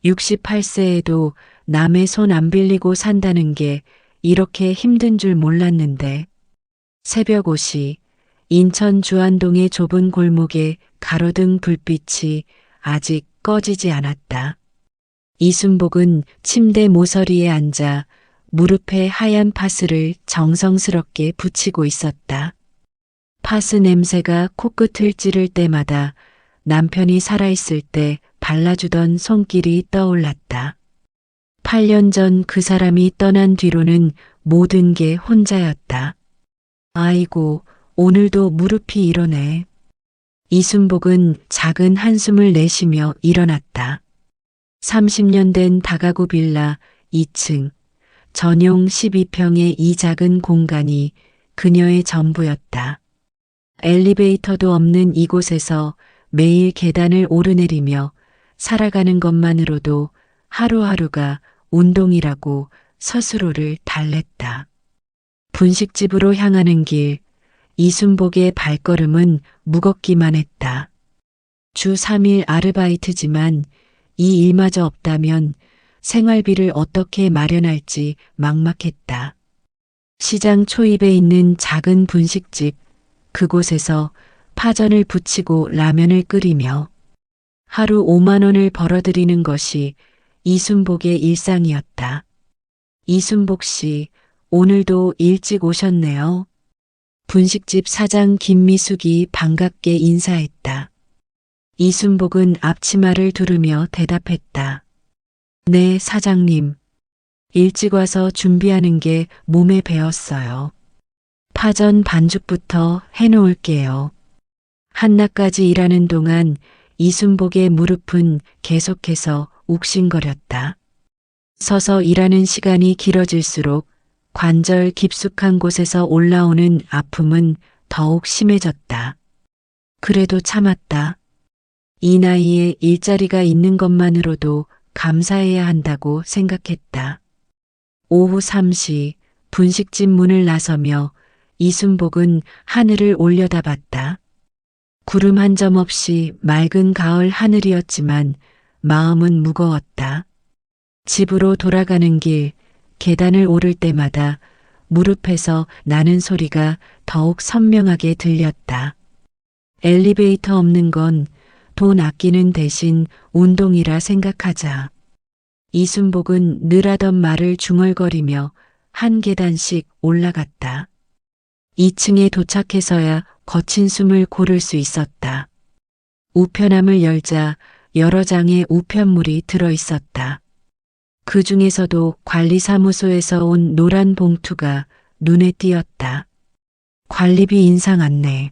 68세에도 남의 손 안 빌리고 산다는 게 이렇게 힘든 줄 몰랐는데. 새벽 5시 인천 주안동의 좁은 골목에 가로등 불빛이 아직 꺼지지 않았다. 이순복은 침대 모서리에 앉아 무릎에 하얀 파스를 정성스럽게 붙이고 있었다. 파스 냄새가 코끝을 찌를 때마다 남편이 살아있을 때 발라주던 손길이 떠올랐다. 8년 전 그 사람이 떠난 뒤로는 모든 게 혼자였다. 아이고, 오늘도 무릎이 이러네. 이순복은 작은 한숨을 내쉬며 일어났다. 30년 된 다가구 빌라 2층, 전용 12평의 이 작은 공간이 그녀의 전부였다. 엘리베이터도 없는 이곳에서 매일 계단을 오르내리며 살아가는 것만으로도 하루하루가 운동이라고 스스로를 달랬다. 분식집으로 향하는 길, 이순복의 발걸음은 무겁기만 했다. 주 3일 아르바이트지만 이 일마저 없다면 생활비를 어떻게 마련할지 막막했다. 시장 초입에 있는 작은 분식집, 그곳에서 파전을 부치고 라면을 끓이며 하루 5만 원을 벌어들이는 것이 이순복의 일상이었다. 이순복 씨, 오늘도 일찍 오셨네요. 분식집 사장 김미숙이 반갑게 인사했다. 이순복은 앞치마를 두르며 대답했다. 네, 사장님. 일찍 와서 준비하는 게 몸에 배었어요. 파전 반죽부터 해놓을게요. 한낮까지 일하는 동안 이순복의 무릎은 계속해서 욱신거렸다. 서서 일하는 시간이 길어질수록 관절 깊숙한 곳에서 올라오는 아픔은 더욱 심해졌다. 그래도 참았다. 이 나이에 일자리가 있는 것만으로도 감사해야 한다고 생각했다. 오후 3시 분식집 문을 나서며 이순복은 하늘을 올려다봤다. 구름 한 점 없이 맑은 가을 하늘이었지만 마음은 무거웠다. 집으로 돌아가는 길, 계단을 오를 때마다 무릎에서 나는 소리가 더욱 선명하게 들렸다. 엘리베이터 없는 건 돈 아끼는 대신 운동이라 생각하자. 이순복은 늘 하던 말을 중얼거리며 한 계단씩 올라갔다. 2층에 도착해서야 거친 숨을 고를 수 있었다. 우편함을 열자 여러 장의 우편물이 들어 있었다. 그 중에서도 관리사무소에서 온 노란 봉투가 눈에 띄었다. 관리비 인상 안내.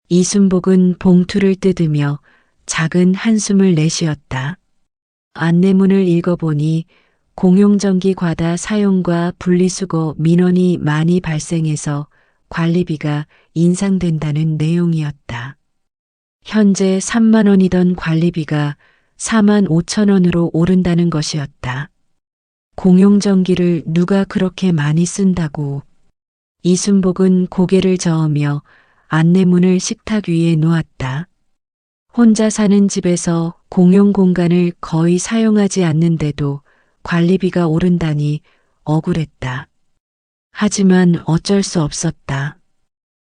이순복은 봉투를 뜯으며 작은 한숨을 내쉬었다. 안내문을 읽어보니 공용전기 과다 사용과 분리수거 민원이 많이 발생해서 관리비가 인상된다는 내용이었다. 현재 3만 원이던 관리비가 4만 5천 원으로 오른다는 것이었다. 공용전기를 누가 그렇게 많이 쓴다고. 이순복은 고개를 저으며 안내문을 식탁 위에 놓았다. 혼자 사는 집에서 공용 공간을 거의 사용하지 않는데도 관리비가 오른다니 억울했다. 하지만 어쩔 수 없었다.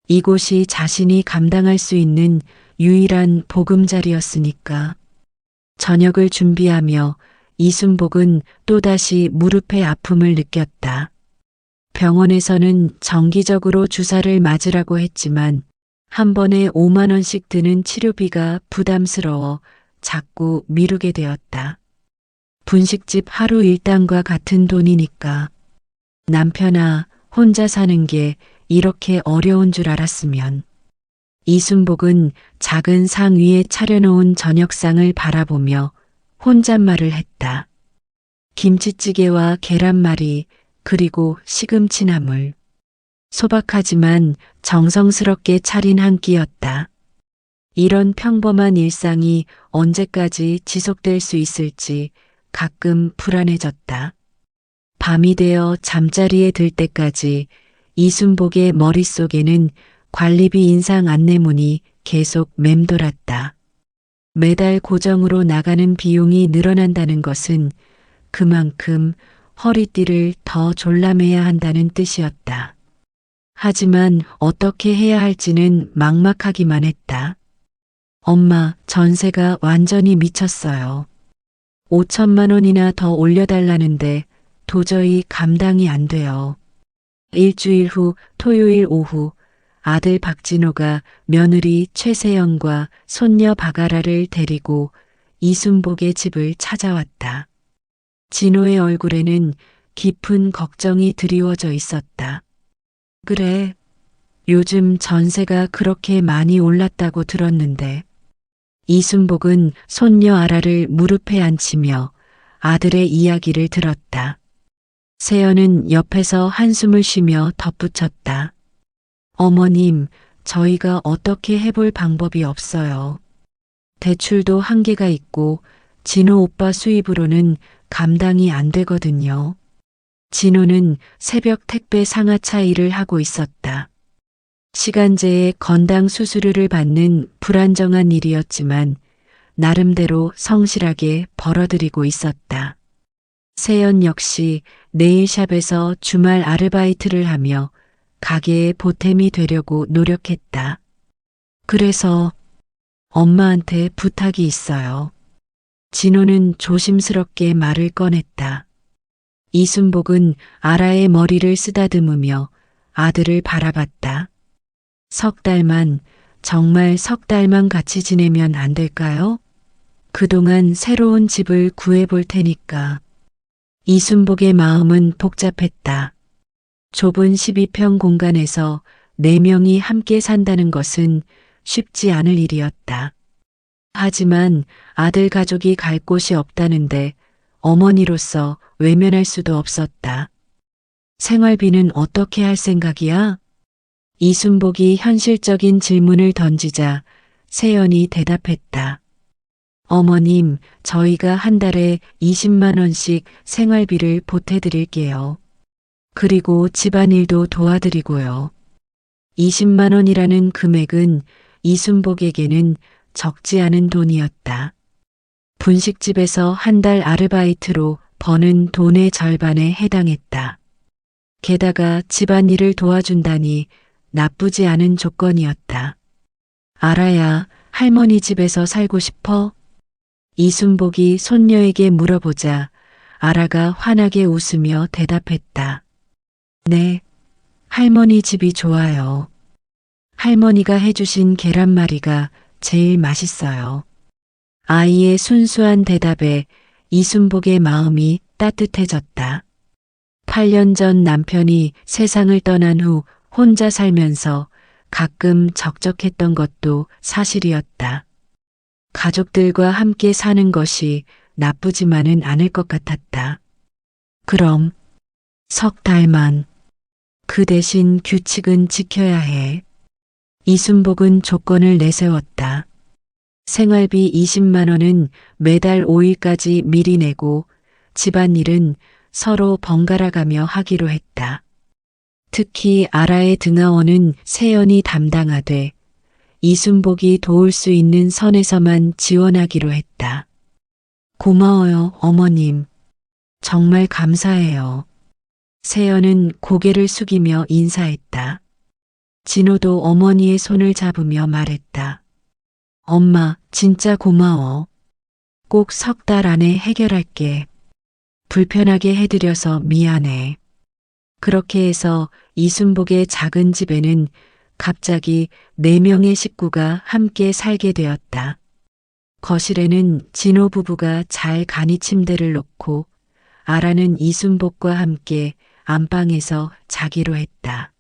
이곳이 자신이 감당할 수 있는 유일한 보금자리였으니까. 저녁을 준비하며 이순복은 또다시 무릎의 아픔을 느꼈다. 병원에서는 정기적으로 주사를 맞으라고 했지만 한 번에 5만 원씩 드는 치료비가 부담스러워 자꾸 미루게 되었다. 분식집 하루 일당과 같은 돈이니까. 남편아, 혼자 사는 게 이렇게 어려운 줄 알았으면. 이순복은 작은 상 위에 차려놓은 저녁상을 바라보며 혼잣말을 했다. 김치찌개와 계란말이 그리고 시금치 나물. 소박하지만 정성스럽게 차린 한 끼였다. 이런 평범한 일상이 언제까지 지속될 수 있을지 가끔 불안해졌다. 밤이 되어 잠자리에 들 때까지 이순복의 머릿속에는 관리비 인상 안내문이 계속 맴돌았다. 매달 고정으로 나가는 비용이 늘어난다는 것은 그만큼 허리띠를 더 졸라매야 한다는 뜻이었다. 하지만 어떻게 해야 할지는 막막하기만 했다. 엄마, 전세가 완전히 미쳤어요. 5천만 원이나 더 올려달라는데 도저히 감당이 안 돼요. 일주일 후 토요일 오후 아들 박진호가 며느리 최세영과 손녀 박아라를 데리고 이순복의 집을 찾아왔다. 진호의 얼굴에는 깊은 걱정이 드리워져 있었다. 그래, 요즘 전세가 그렇게 많이 올랐다고 들었는데. 이순복은 손녀 아라를 무릎에 앉히며 아들의 이야기를 들었다. 세연은 옆에서 한숨을 쉬며 덧붙였다. 어머님, 저희가 어떻게 해볼 방법이 없어요. 대출도 한계가 있고 진호 오빠 수입으로는 감당이 안 되거든요. 진호는 새벽 택배 상하차 일을 하고 있었다. 시간제에 건당 수수료를 받는 불안정한 일이었지만 나름대로 성실하게 벌어들이고 있었다. 세연 역시 네일샵에서 주말 아르바이트를 하며 가게의 보탬이 되려고 노력했다. 그래서 엄마한테 부탁이 있어요. 진호는 조심스럽게 말을 꺼냈다. 이순복은 아라의 머리를 쓰다듬으며 아들을 바라봤다. 석 달만, 정말 석 달만 같이 지내면 안 될까요? 그동안 새로운 집을 구해볼 테니까. 이순복의 마음은 복잡했다. 좁은 12평 공간에서 4명이 함께 산다는 것은 쉽지 않을 일이었다. 하지만 아들 가족이 갈 곳이 없다는데 어머니로서 외면할 수도 없었다. 생활비는 어떻게 할 생각이야? 이순복이 현실적인 질문을 던지자 세연이 대답했다. 어머님, 저희가 한 달에 20만 원씩 생활비를 보태드릴게요. 그리고 집안일도 도와드리고요. 20만 원이라는 금액은 이순복에게는 적지 않은 돈이었다. 분식집에서 한 달 아르바이트로 버는 돈의 절반에 해당했다. 게다가 집안일을 도와준다니 나쁘지 않은 조건이었다. 아라야, 할머니 집에서 살고 싶어? 이순복이 손녀에게 물어보자 아라가 환하게 웃으며 대답했다. 네, 할머니 집이 좋아요. 할머니가 해주신 계란말이가 제일 맛있어요. 아이의 순수한 대답에 이순복의 마음이 따뜻해졌다. 8년 전 남편이 세상을 떠난 후 혼자 살면서 가끔 적적했던 것도 사실이었다. 가족들과 함께 사는 것이 나쁘지만은 않을 것 같았다. 그럼 석 달만. 그 대신 규칙은 지켜야 해. 이순복은 조건을 내세웠다. 생활비 20만 원은 매달 5일까지 미리 내고 집안일은 서로 번갈아가며 하기로 했다. 특히 아라의 등하원은 세연이 담당하되 이순복이 도울 수 있는 선에서만 지원하기로 했다. 고마워요, 어머님. 정말 감사해요. 세연은 고개를 숙이며 인사했다. 진호도 어머니의 손을 잡으며 말했다. 엄마, 진짜 고마워. 꼭 석 달 안에 해결할게. 불편하게 해드려서 미안해. 그렇게 해서 이순복의 작은 집에는 갑자기 4명의 식구가 함께 살게 되었다. 거실에는 진호 부부가 잘 간이 침대를 놓고 아라는 이순복과 함께 안방에서 자기로 했다.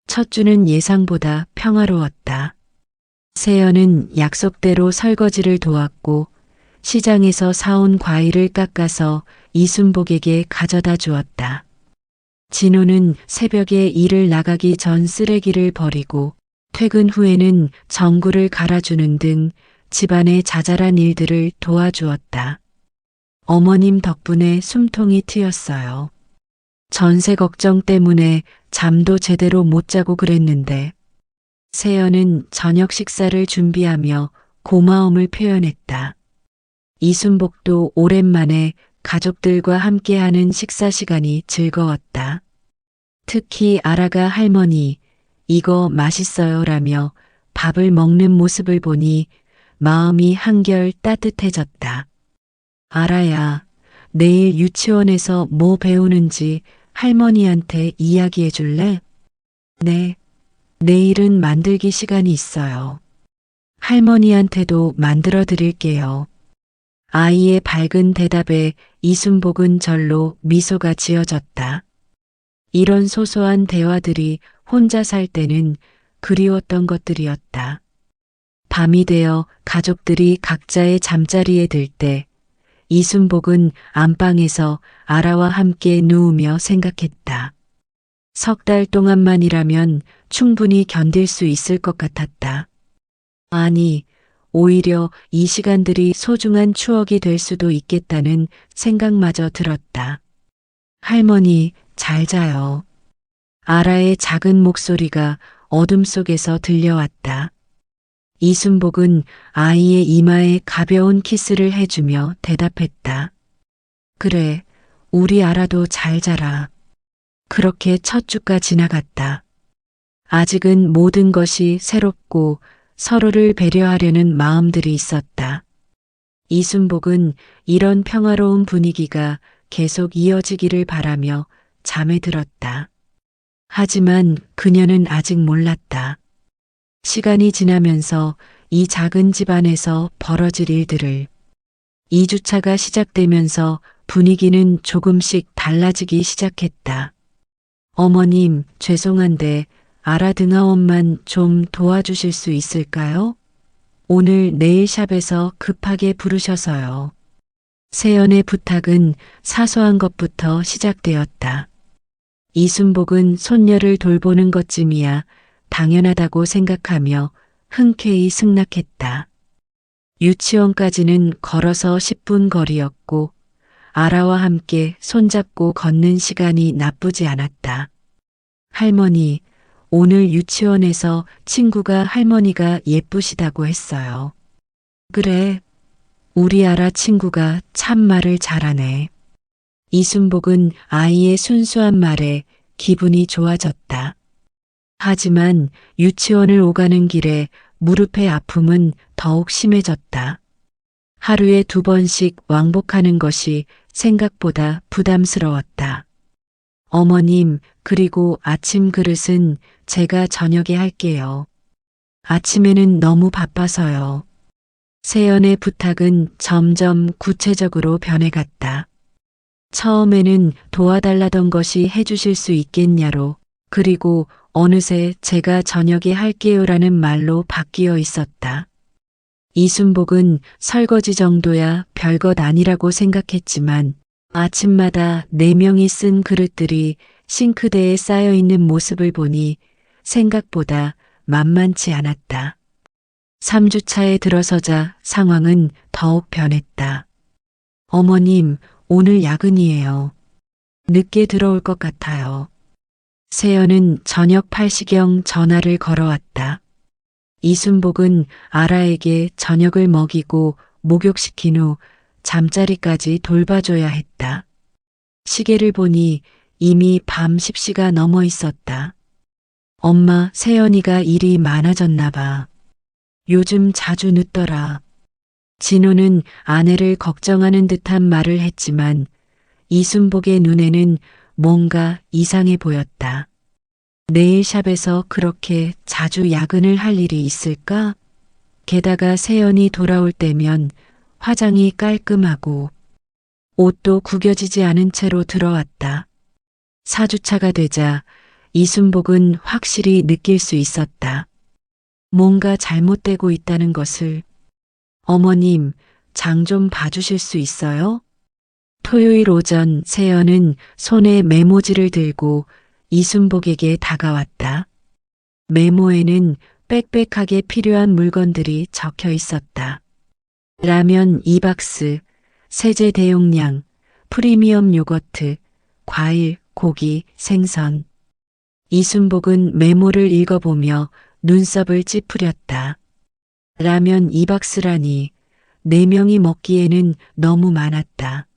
첫 주는 예상보다 평화로웠다. 세연은 약속대로 설거지를 도왔고 시장에서 사온 과일을 깎아서 이순복에게 가져다 주었다. 진호는 새벽에 일을 나가기 전 쓰레기를 버리고 퇴근 후에는 전구를 갈아주는 등 집안의 자잘한 일들을 도와주었다. 어머님 덕분에 숨통이 트였어요. 전세 걱정 때문에 잠도 제대로 못 자고 그랬는데 세연은 저녁 식사를 준비하며 고마움을 표현했다. 이순복도 오랜만에 가족들과 함께하는 식사 시간이 즐거웠다. 특히 아라가 할머니, 이거 맛있어요 라며 밥을 먹는 모습을 보니 마음이 한결 따뜻해졌다. 아라야, 내일 유치원에서 뭐 배우는지 할머니한테 이야기해 줄래? 네, 내일은 만들기 시간이 있어요. 할머니한테도 만들어 드릴게요. 아이의 밝은 대답에 이순복은 절로 미소가 지어졌다. 이런 소소한 대화들이 혼자 살 때는 그리웠던 것들이었다. 밤이 되어 가족들이 각자의 잠자리에 들 때 이순복은 안방에서 아라와 함께 누우며 생각했다. 석 달 동안만이라면 충분히 견딜 수 있을 것 같았다. 아니, 오히려 이 시간들이 소중한 추억이 될 수도 있겠다는 생각마저 들었다. 할머니, 잘 자요. 아라의 작은 목소리가 어둠 속에서 들려왔다. 이순복은 아이의 이마에 가벼운 키스를 해주며 대답했다. 그래, 우리 아라도 잘 자라. 그렇게 첫 주가 지나갔다. 아직은 모든 것이 새롭고 서로를 배려하려는 마음들이 있었다. 이순복은 이런 평화로운 분위기가 계속 이어지기를 바라며 잠에 들었다. 하지만 그녀는 아직 몰랐다. 시간이 지나면서 이 작은 집안에서 벌어질 일들을 2주차가 시작되면서 분위기는 조금씩 달라지기 시작했다. 어머님, 죄송한데 아라 등하원만 좀 도와주실 수 있을까요? 오늘 네일샵에서 급하게 부르셔서요. 세연의 부탁은 사소한 것부터 시작되었다. 이순복은 손녀를 돌보는 것쯤이야 당연하다고 생각하며 흔쾌히 승낙했다. 유치원까지는 걸어서 10분 거리였고 아라와 함께 손잡고 걷는 시간이 나쁘지 않았다. 할머니, 오늘 유치원에서 친구가 할머니가 예쁘시다고 했어요. 그래, 우리 아라 친구가 참 말을 잘하네. 이순복은 아이의 순수한 말에 기분이 좋아졌다. 하지만 유치원을 오가는 길에 무릎의 아픔은 더욱 심해졌다. 하루에 2번씩 왕복하는 것이 생각보다 부담스러웠다. 어머님, 그리고 아침 그릇은 제가 저녁에 할게요. 아침에는 너무 바빠서요. 세연의 부탁은 점점 구체적으로 변해갔다. 처음에는 도와달라던 것이 해주실 수 있겠냐로, 그리고 어느새 제가 저녁에 할게요라는 말로 바뀌어 있었다. 이순복은 설거지 정도야 별것 아니라고 생각했지만 아침마다 4명이 쓴 그릇들이 싱크대에 쌓여 있는 모습을 보니 생각보다 만만치 않았다. 3주차에 들어서자 상황은 더욱 변했다. 어머님, 오늘 야근이에요. 늦게 들어올 것 같아요. 세연은 저녁 8시경 전화를 걸어왔다. 이순복은 아라에게 저녁을 먹이고 목욕시킨 후 잠자리까지 돌봐줘야 했다. 시계를 보니 이미 밤 10시가 넘어 있었다. 엄마, 세연이가 일이 많아졌나 봐. 요즘 자주 늦더라. 진호는 아내를 걱정하는 듯한 말을 했지만 이순복의 눈에는 뭔가 이상해 보였다. 네일샵에서 그렇게 자주 야근을 할 일이 있을까? 게다가 세연이 돌아올 때면 화장이 깔끔하고 옷도 구겨지지 않은 채로 들어왔다. 4주차가 되자 이순복은 확실히 느낄 수 있었다. 뭔가 잘못되고 있다는 것을. 어머님, 장 좀 봐주실 수 있어요? 토요일 오전 세연은 손에 메모지를 들고 이순복에게 다가왔다. 메모에는 빽빽하게 필요한 물건들이 적혀 있었다. 라면 2박스, 세제 대용량, 프리미엄 요거트, 과일, 고기, 생선. 이순복은 메모를 읽어보며 눈썹을 찌푸렸다. 라면 2박스라니 4명이 먹기에는 너무 많았다.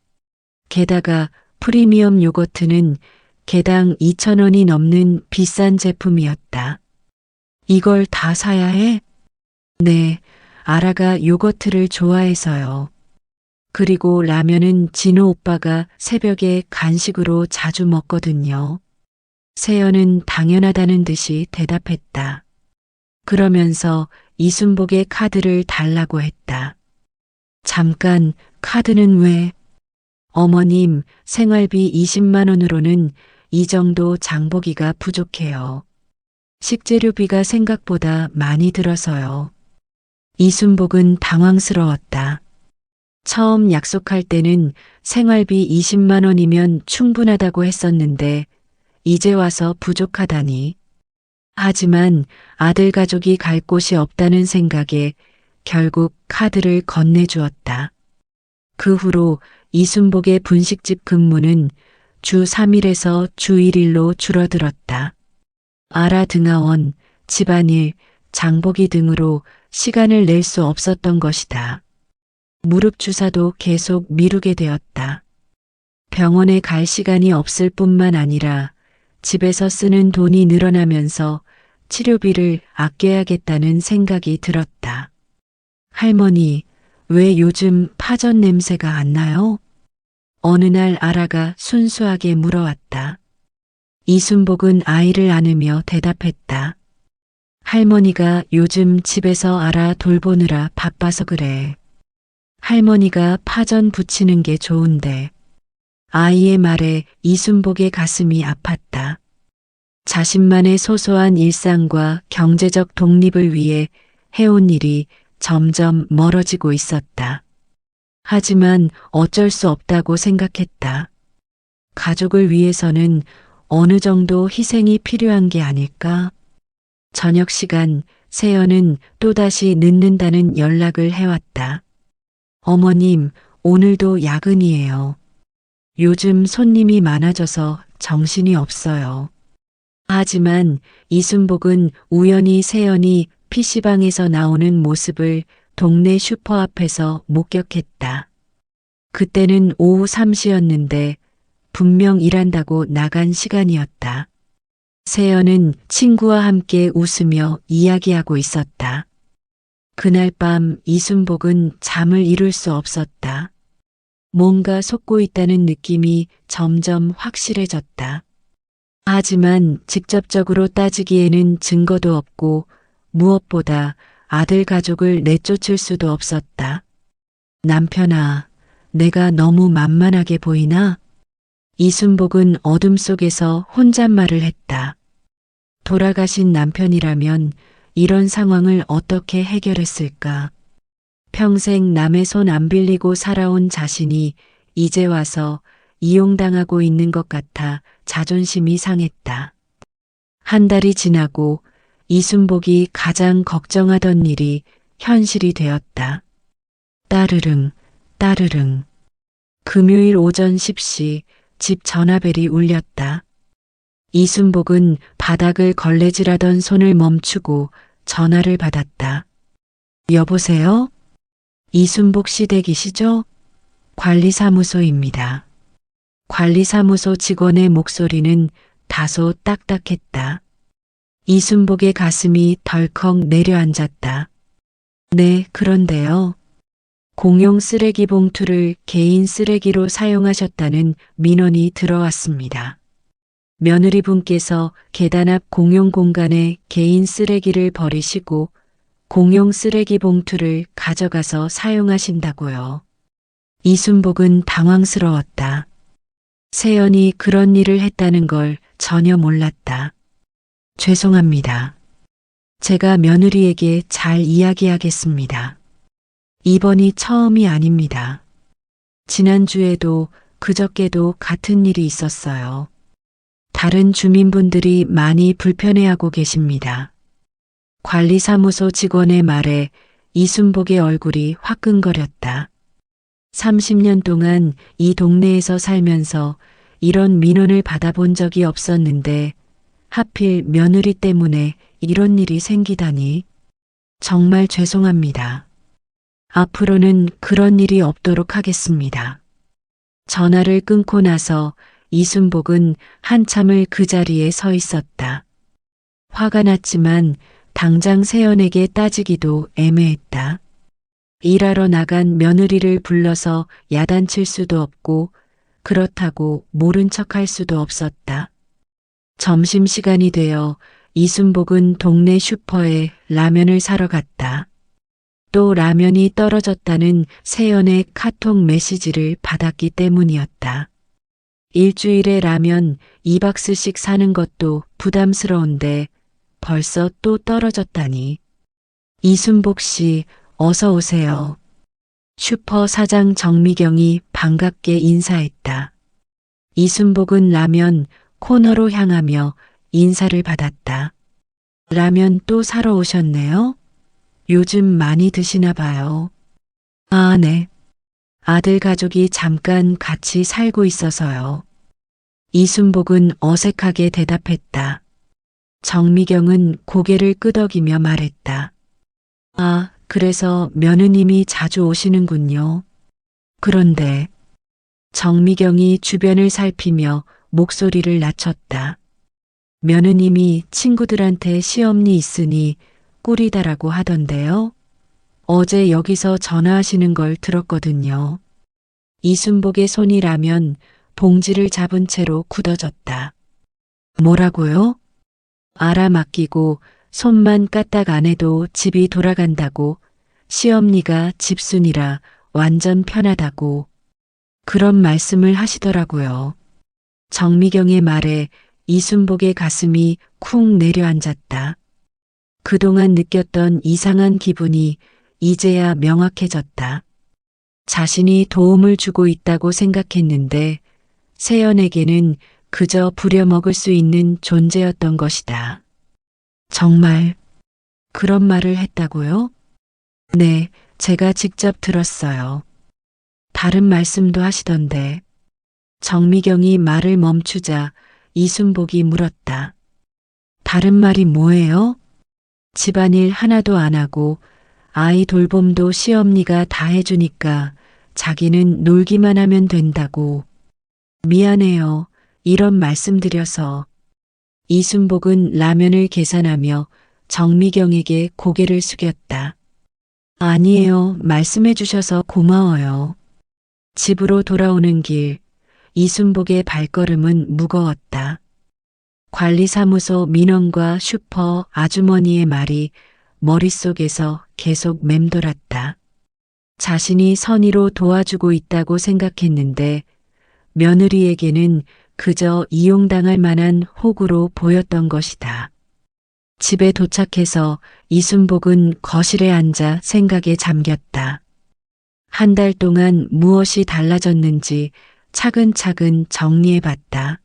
게다가 프리미엄 요거트는 개당 2,000원이 넘는 비싼 제품이었다. 이걸 다 사야 해? 네, 아라가 요거트를 좋아해서요. 그리고 라면은 진호 오빠가 새벽에 간식으로 자주 먹거든요. 세연은 당연하다는 듯이 대답했다. 그러면서 이순복의 카드를 달라고 했다. 잠깐, 카드는 왜? 어머님, 생활비 20만 원으로는 이 정도 장보기가 부족해요. 식재료비가 생각보다 많이 들어서요. 이순복은 당황스러웠다. 처음 약속할 때는 생활비 20만 원이면 충분하다고 했었는데 이제 와서 부족하다니. 하지만 아들 가족이 갈 곳이 없다는 생각에 결국 카드를 건네주었다. 그 후로 이순복의 분식집 근무는 주 3일에서 주 1일로 줄어들었다. 아라 등하원, 집안일, 장보기 등으로 시간을 낼 수 없었던 것이다. 무릎 주사도 계속 미루게 되었다. 병원에 갈 시간이 없을 뿐만 아니라 집에서 쓰는 돈이 늘어나면서 치료비를 아껴야겠다는 생각이 들었다. 할머니, 왜 요즘 파전 냄새가 안 나요? 어느 날 아라가 순수하게 물어왔다. 이순복은 아이를 안으며 대답했다. 할머니가 요즘 집에서 아라 돌보느라 바빠서 그래. 할머니가 파전 부치는 게 좋은데. 아이의 말에 이순복의 가슴이 아팠다. 자신만의 소소한 일상과 경제적 독립을 위해 해온 일이 점점 멀어지고 있었다. 하지만 어쩔 수 없다고 생각했다. 가족을 위해서는 어느 정도 희생이 필요한 게 아닐까? 저녁 시간 세연은 또다시 늦는다는 연락을 해왔다. 어머님, 오늘도 야근이에요. 요즘 손님이 많아져서 정신이 없어요. 하지만 이순복은 우연히 세연이 PC방에서 나오는 모습을 동네 슈퍼 앞에서 목격했다. 그때는 오후 3시였는데 분명 일한다고 나간 시간이었다. 세연은 친구와 함께 웃으며 이야기하고 있었다. 그날 밤 이순복은 잠을 이룰 수 없었다. 뭔가 속고 있다는 느낌이 점점 확실해졌다. 하지만 직접적으로 따지기에는 증거도 없고 무엇보다 아들 가족을 내쫓을 수도 없었다. 남편아, 내가 너무 만만하게 보이나? 이순복은 어둠 속에서 혼잣말을 했다. 돌아가신 남편이라면 이런 상황을 어떻게 해결했을까? 평생 남의 손 안 빌리고 살아온 자신이 이제 와서 이용당하고 있는 것 같아 자존심이 상했다. 한 달이 지나고 이순복이 가장 걱정하던 일이 현실이 되었다. 따르릉, 따르릉. 금요일 오전 10시 집 전화벨이 울렸다. 이순복은 바닥을 걸레질하던 손을 멈추고 전화를 받았다. 여보세요? 이순복 씨 댁이시죠? 관리사무소입니다. 관리사무소 직원의 목소리는 다소 딱딱했다. 이순복의 가슴이 덜컥 내려앉았다. 네, 그런데요. 공용 쓰레기 봉투를 개인 쓰레기로 사용하셨다는 민원이 들어왔습니다. 며느리분께서 계단 앞 공용 공간에 개인 쓰레기를 버리시고 공용 쓰레기 봉투를 가져가서 사용하신다고요. 이순복은 당황스러웠다. 세연이 그런 일을 했다는 걸 전혀 몰랐다. 죄송합니다. 제가 며느리에게 잘 이야기하겠습니다. 이번이 처음이 아닙니다. 지난주에도 그저께도 같은 일이 있었어요. 다른 주민분들이 많이 불편해하고 계십니다. 관리사무소 직원의 말에 이순복의 얼굴이 화끈거렸다. 30년 동안 이 동네에서 살면서 이런 민원을 받아본 적이 없었는데 하필 며느리 때문에 이런 일이 생기다니. 정말 죄송합니다. 앞으로는 그런 일이 없도록 하겠습니다. 전화를 끊고 나서 이순복은 한참을 그 자리에 서 있었다. 화가 났지만 당장 세연에게 따지기도 애매했다. 일하러 나간 며느리를 불러서 야단칠 수도 없고 그렇다고 모른 척할 수도 없었다. 점심시간이 되어 이순복은 동네 슈퍼에 라면을 사러 갔다. 또 라면이 떨어졌다는 세연의 카톡 메시지를 받았기 때문이었다. 일주일에 라면 2박스씩 사는 것도 부담스러운데 벌써 또 떨어졌다니. 이순복 씨, 어서 오세요. 슈퍼 사장 정미경이 반갑게 인사했다. 이순복은 라면 코너로 향하며 인사를 받았다. 라면 또 사러 오셨네요? 요즘 많이 드시나 봐요. 아, 네. 아들 가족이 잠깐 같이 살고 있어서요. 이순복은 어색하게 대답했다. 정미경은 고개를 끄덕이며 말했다. 아, 그래서 며느님이 자주 오시는군요. 그런데 정미경이 주변을 살피며 목소리를 낮췄다. 며느님이 친구들한테 시험니 있으니 꿀이다라고 하던데요. 어제 여기서 전화하시는 걸 들었거든요. 이순복의 손이 라면 봉지를 잡은 채로 굳어졌다. 뭐라고요? 알아맡기고 손만 까딱 안 해도 집이 돌아간다고, 시엄니가 집순이라 완전 편하다고 그런 말씀을 하시더라고요. 정미경의 말에 이순복의 가슴이 쿵 내려앉았다. 그동안 느꼈던 이상한 기분이 이제야 명확해졌다. 자신이 도움을 주고 있다고 생각했는데 세연에게는 그저 부려먹을 수 있는 존재였던 것이다. 정말 그런 말을 했다고요? 네, 제가 직접 들었어요. 다른 말씀도 하시던데. 정미경이 말을 멈추자 이순복이 물었다. 다른 말이 뭐예요? 집안일 하나도 안 하고 아이 돌봄도 시엄니가 다 해주니까 자기는 놀기만 하면 된다고. 미안해요. 이런 말씀드려서. 이순복은 라면을 계산하며 정미경에게 고개를 숙였다. 아니에요. 말씀해 주셔서 고마워요. 집으로 돌아오는 길, 이순복의 발걸음은 무거웠다. 관리사무소 민원과 슈퍼 아주머니의 말이 머릿속에서 계속 맴돌았다. 자신이 선의로 도와주고 있다고 생각했는데 며느리에게는 그저 이용당할 만한 호구로 보였던 것이다. 집에 도착해서 이순복은 거실에 앉아 생각에 잠겼다. 한 달 동안 무엇이 달라졌는지 차근차근 정리해봤다.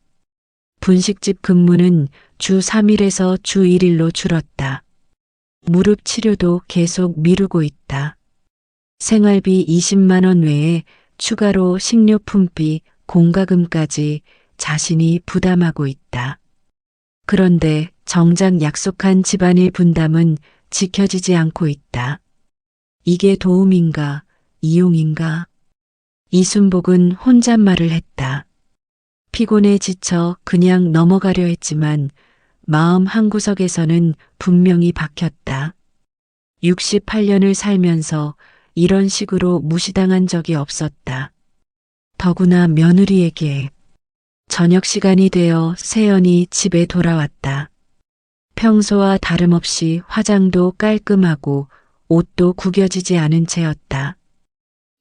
분식집 근무는 주 3일에서 주 1일로 줄었다. 무릎 치료도 계속 미루고 있다. 생활비 20만 원 외에 추가로 식료품비, 공과금까지 자신이 부담하고 있다. 그런데 정작 약속한 집안일 분담은 지켜지지 않고 있다. 이게 도움인가, 이용인가? 이순복은 혼잣말을 했다. 피곤에 지쳐 그냥 넘어가려 했지만 마음 한구석에서는 분명히 박혔다. 68년을 살면서 이런 식으로 무시당한 적이 없었다. 더구나 며느리에게. 저녁 시간이 되어 세연이 집에 돌아왔다. 평소와 다름없이 화장도 깔끔하고 옷도 구겨지지 않은 채였다.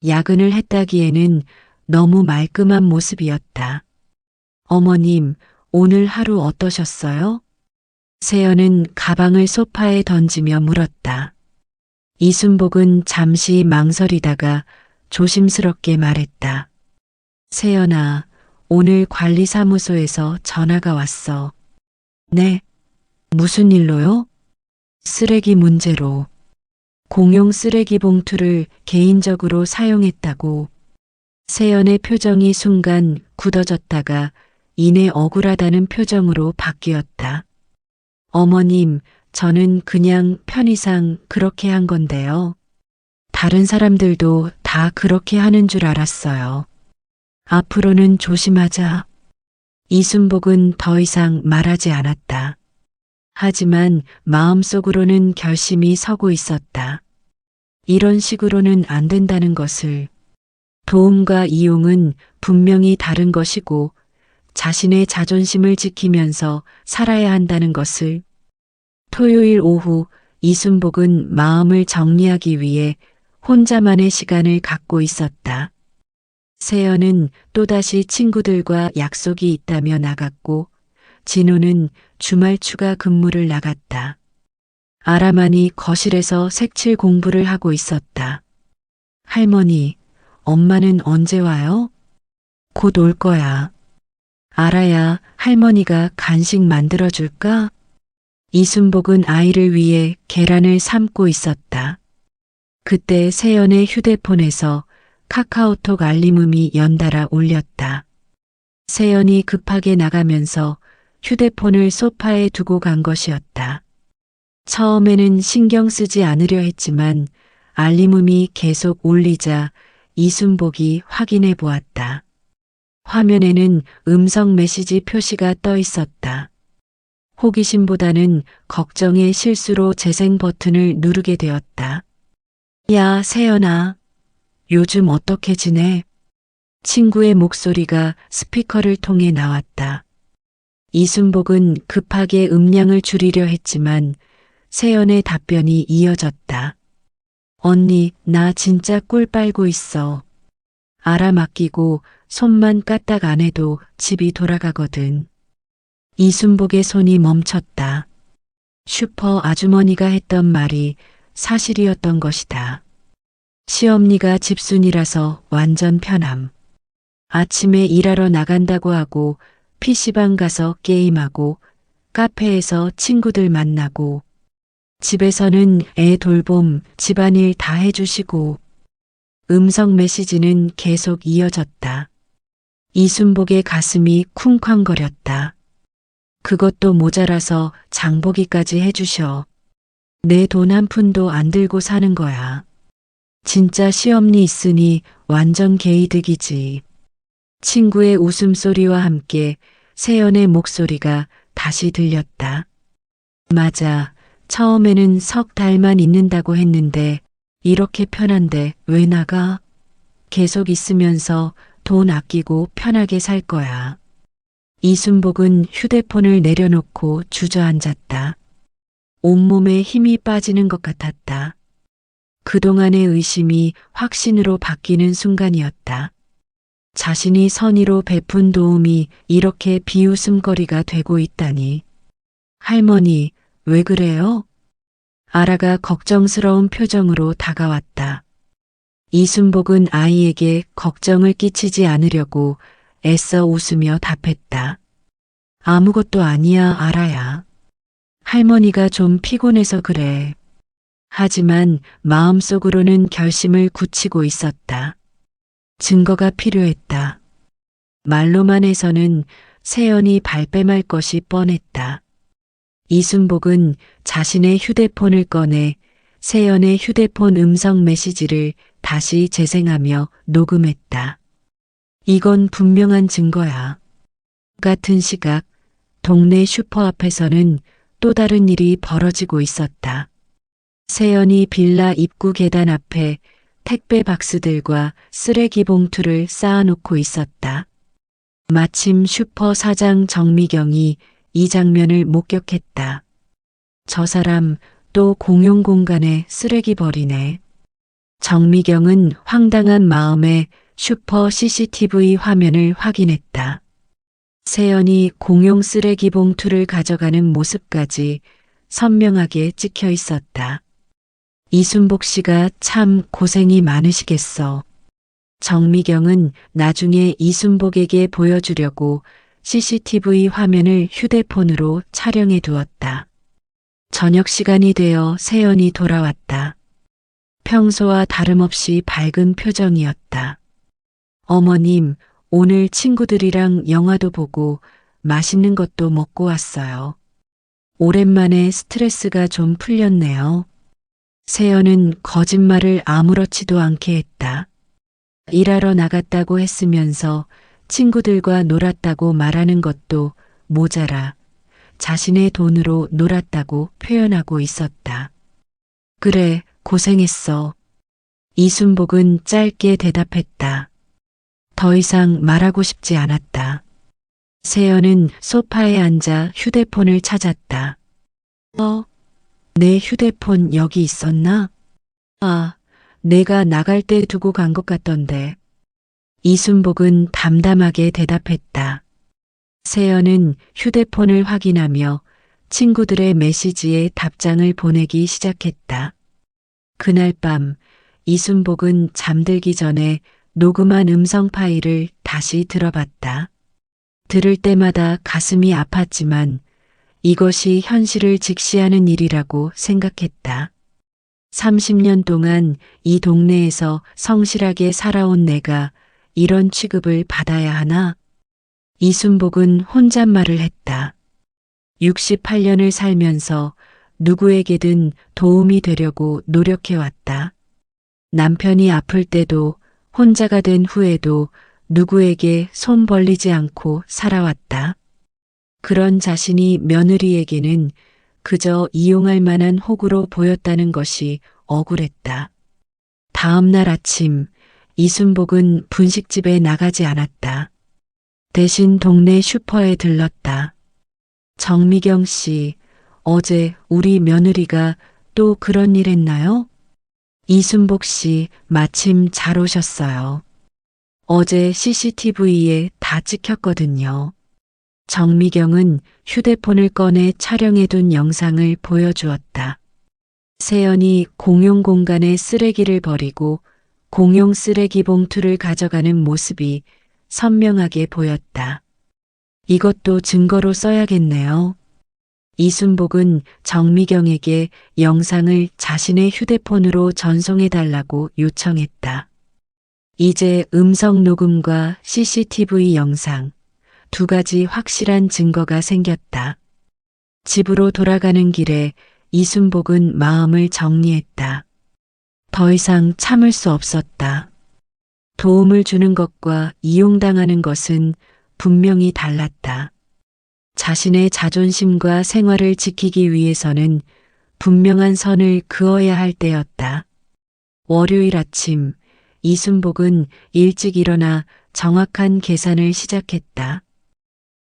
야근을 했다기에는 너무 말끔한 모습이었다. 어머님, 오늘 하루 어떠셨어요? 세연은 가방을 소파에 던지며 물었다. 이순복은 잠시 망설이다가 조심스럽게 말했다. 세연아, 오늘 관리사무소에서 전화가 왔어. 네. 무슨 일로요? 쓰레기 문제로. 공용 쓰레기 봉투를 개인적으로 사용했다고. 세연의 표정이 순간 굳어졌다가 이내 억울하다는 표정으로 바뀌었다. 어머님, 저는 그냥 편의상 그렇게 한 건데요. 다른 사람들도 다 그렇게 하는 줄 알았어요. 앞으로는 조심하자. 이순복은 더 이상 말하지 않았다. 하지만 마음속으로는 결심이 서고 있었다. 이런 식으로는 안 된다는 것을. 도움과 이용은 분명히 다른 것이고 자신의 자존심을 지키면서 살아야 한다는 것을. 토요일 오후 이순복은 마음을 정리하기 위해 혼자만의 시간을 갖고 있었다. 세연은 또다시 친구들과 약속이 있다며 나갔고 진호는 주말 추가 근무를 나갔다. 아라만이 거실에서 색칠 공부를 하고 있었다. 할머니, 엄마는 언제 와요? 곧 올 거야. 아라야, 할머니가 간식 만들어줄까? 이순복은 아이를 위해 계란을 삶고 있었다. 그때 세연의 휴대폰에서 카카오톡 알림음이 연달아 울렸다. 세연이 급하게 나가면서 휴대폰을 소파에 두고 간 것이었다. 처음에는 신경 쓰지 않으려 했지만 알림음이 계속 울리자 이순복이 확인해 보았다. 화면에는 음성 메시지 표시가 떠 있었다. 호기심보다는 걱정의 실수로 재생 버튼을 누르게 되었다. 야, 세연아. 요즘 어떻게 지내? 친구의 목소리가 스피커를 통해 나왔다. 이순복은 급하게 음량을 줄이려 했지만 세연의 답변이 이어졌다. 언니, 나 진짜 꿀 빨고 있어. 알아 맡기고 손만 까딱 안 해도 집이 돌아가거든. 이순복의 손이 멈췄다. 슈퍼 아주머니가 했던 말이 사실이었던 것이다. 시엄니가 집순이라서 완전 편함. 아침에 일하러 나간다고 하고 PC방 가서 게임하고 카페에서 친구들 만나고 집에서는 애 돌봄, 집안일 다 해주시고. 음성 메시지는 계속 이어졌다. 이순복의 가슴이 쿵쾅거렸다. 그것도 모자라서 장보기까지 해주셔. 내 돈 한 푼도 안 들고 사는 거야. 진짜 시엄니 있으니 완전 개이득이지. 친구의 웃음소리와 함께 세연의 목소리가 다시 들렸다. 맞아. 처음에는 석 달만 있는다고 했는데 이렇게 편한데 왜 나가? 계속 있으면서 돈 아끼고 편하게 살 거야. 이순복은 휴대폰을 내려놓고 주저앉았다. 온몸에 힘이 빠지는 것 같았다. 그동안의 의심이 확신으로 바뀌는 순간이었다. 자신이 선의로 베푼 도움이 이렇게 비웃음거리가 되고 있다니. 할머니, 왜 그래요? 아라가 걱정스러운 표정으로 다가왔다. 이순복은 아이에게 걱정을 끼치지 않으려고 애써 웃으며 답했다. 아무것도 아니야, 아라야. 할머니가 좀 피곤해서 그래. 하지만 마음속으로는 결심을 굳히고 있었다. 증거가 필요했다. 말로만 해서는 세연이 발뺌할 것이 뻔했다. 이순복은 자신의 휴대폰을 꺼내 세연의 휴대폰 음성 메시지를 다시 재생하며 녹음했다. 이건 분명한 증거야. 같은 시각 동네 슈퍼 앞에서는 또 다른 일이 벌어지고 있었다. 세연이 빌라 입구 계단 앞에 택배 박스들과 쓰레기 봉투를 쌓아놓고 있었다. 마침 슈퍼 사장 정미경이 이 장면을 목격했다. 저 사람 또 공용 공간에 쓰레기 버리네. 정미경은 황당한 마음에 슈퍼 CCTV 화면을 확인했다. 세연이 공용 쓰레기 봉투를 가져가는 모습까지 선명하게 찍혀 있었다. 이순복 씨가 참 고생이 많으시겠어. 정미경은 나중에 이순복에게 보여주려고 CCTV 화면을 휴대폰으로 촬영해 두었다. 저녁 시간이 되어 세연이 돌아왔다. 평소와 다름없이 밝은 표정이었다. 어머님, 오늘 친구들이랑 영화도 보고 맛있는 것도 먹고 왔어요. 오랜만에 스트레스가 좀 풀렸네요. 세연은 거짓말을 아무렇지도 않게 했다. 일하러 나갔다고 했으면서 친구들과 놀았다고 말하는 것도 모자라 자신의 돈으로 놀았다고 표현하고 있었다. 그래, 고생했어. 이순복은 짧게 대답했다. 더 이상 말하고 싶지 않았다. 세연은 소파에 앉아 휴대폰을 찾았다. 내 휴대폰 여기 있었나? 아, 내가 나갈 때 두고 간 것 같던데. 이순복은 담담하게 대답했다. 세연은 휴대폰을 확인하며 친구들의 메시지에 답장을 보내기 시작했다. 그날 밤 이순복은 잠들기 전에 녹음한 음성 파일을 다시 들어봤다. 들을 때마다 가슴이 아팠지만 이것이 현실을 직시하는 일이라고 생각했다. 30년 동안 이 동네에서 성실하게 살아온 내가 이런 취급을 받아야 하나? 이순복은 혼잣말을 했다. 68년을 살면서 누구에게든 도움이 되려고 노력해왔다. 남편이 아플 때도 혼자가 된 후에도 누구에게 손 벌리지 않고 살아왔다. 그런 자신이 며느리에게는 그저 이용할 만한 호구로 보였다는 것이 억울했다. 다음 날 아침 이순복은 분식집에 나가지 않았다. 대신 동네 슈퍼에 들렀다. 정미경 씨, 어제 우리 며느리가 또 그런 일 했나요? 이순복 씨, 마침 잘 오셨어요. 어제 CCTV에 다 찍혔거든요. 정미경은 휴대폰을 꺼내 촬영해둔 영상을 보여주었다. 세연이 공용 공간에 쓰레기를 버리고 공용 쓰레기 봉투를 가져가는 모습이 선명하게 보였다. 이것도 증거로 써야겠네요. 이순복은 정미경에게 영상을 자신의 휴대폰으로 전송해달라고 요청했다. 이제 음성 녹음과 CCTV 영상, 두 가지 확실한 증거가 생겼다. 집으로 돌아가는 길에 이순복은 마음을 정리했다. 더 이상 참을 수 없었다. 도움을 주는 것과 이용당하는 것은 분명히 달랐다. 자신의 자존심과 생활을 지키기 위해서는 분명한 선을 그어야 할 때였다. 월요일 아침 이순복은 일찍 일어나 정확한 계산을 시작했다.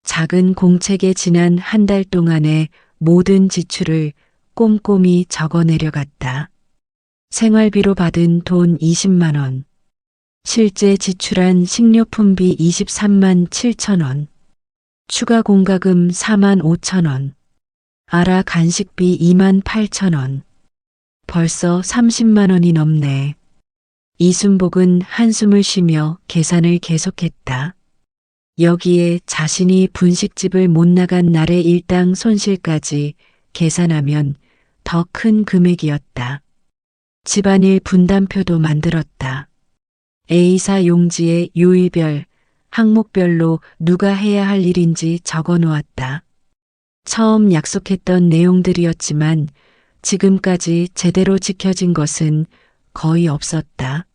작은 공책에 지난 한 달 동안의 모든 지출을 꼼꼼히 적어 내려갔다. 생활비로 받은 돈 20만 원, 실제 지출한 식료품비 23만 7천 원, 추가 공과금 4만 5천 원, 아라 간식비 2만 8천 원. 벌써 30만 원이 넘네. 이순복은 한숨을 쉬며 계산을 계속했다. 여기에 자신이 분식집을 못 나간 날의 일당 손실까지 계산하면 더 큰 금액이었다. 집안일 분담표도 만들었다. A사 용지에 요일별, 항목별로 누가 해야 할 일인지 적어 놓았다. 처음 약속했던 내용들이었지만 지금까지 제대로 지켜진 것은 거의 없었다.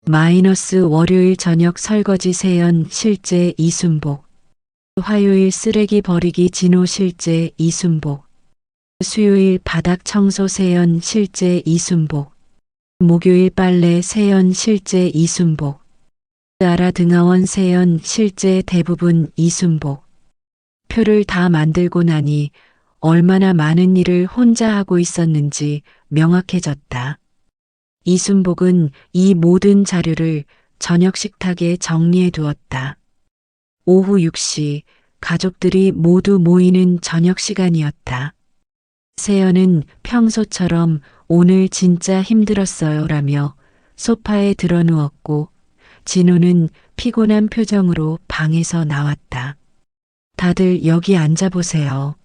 마이너스 월요일 저녁 설거지 세연 실제 이순복, 화요일 쓰레기 버리기 진호 실제 이순복, 수요일 바닥 청소 세연 실제 이순복, 목요일 빨래 세연 실제 이순복, 아라 등하원 세연 실제 대부분 이순복. 표를 다 만들고 나니 얼마나 많은 일을 혼자 하고 있었는지 명확해졌다. 이순복은 이 모든 자료를 저녁 식탁에 정리해 두었다. 오후 6시 가족들이 모두 모이는 저녁 시간이었다. 세연은 평소처럼 오늘 진짜 힘들었어요 라며 소파에 드러누웠고 진호는 피곤한 표정으로 방에서 나왔다. 다들 여기 앉아보세요.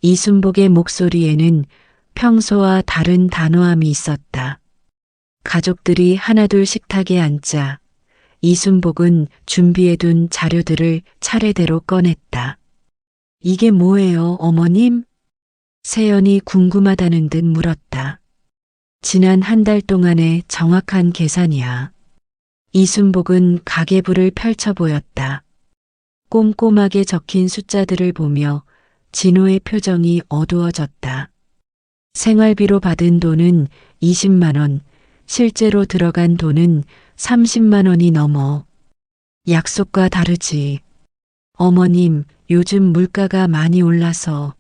이순복의 목소리에는 평소와 다른 단호함이 있었다. 가족들이 하나둘 식탁에 앉자 이순복은 준비해둔 자료들을 차례대로 꺼냈다. 이게 뭐예요, 어머님? 세연이 궁금하다는 듯 물었다. 지난 한 달 동안의 정확한 계산이야. 이순복은 가계부를 펼쳐 보였다. 꼼꼼하게 적힌 숫자들을 보며 진호의 표정이 어두워졌다. 생활비로 받은 돈은 20만 원, 실제로 들어간 돈은 30만 원이 넘어. 약속과 다르지. 어머님, 요즘 물가가 많이 올라서.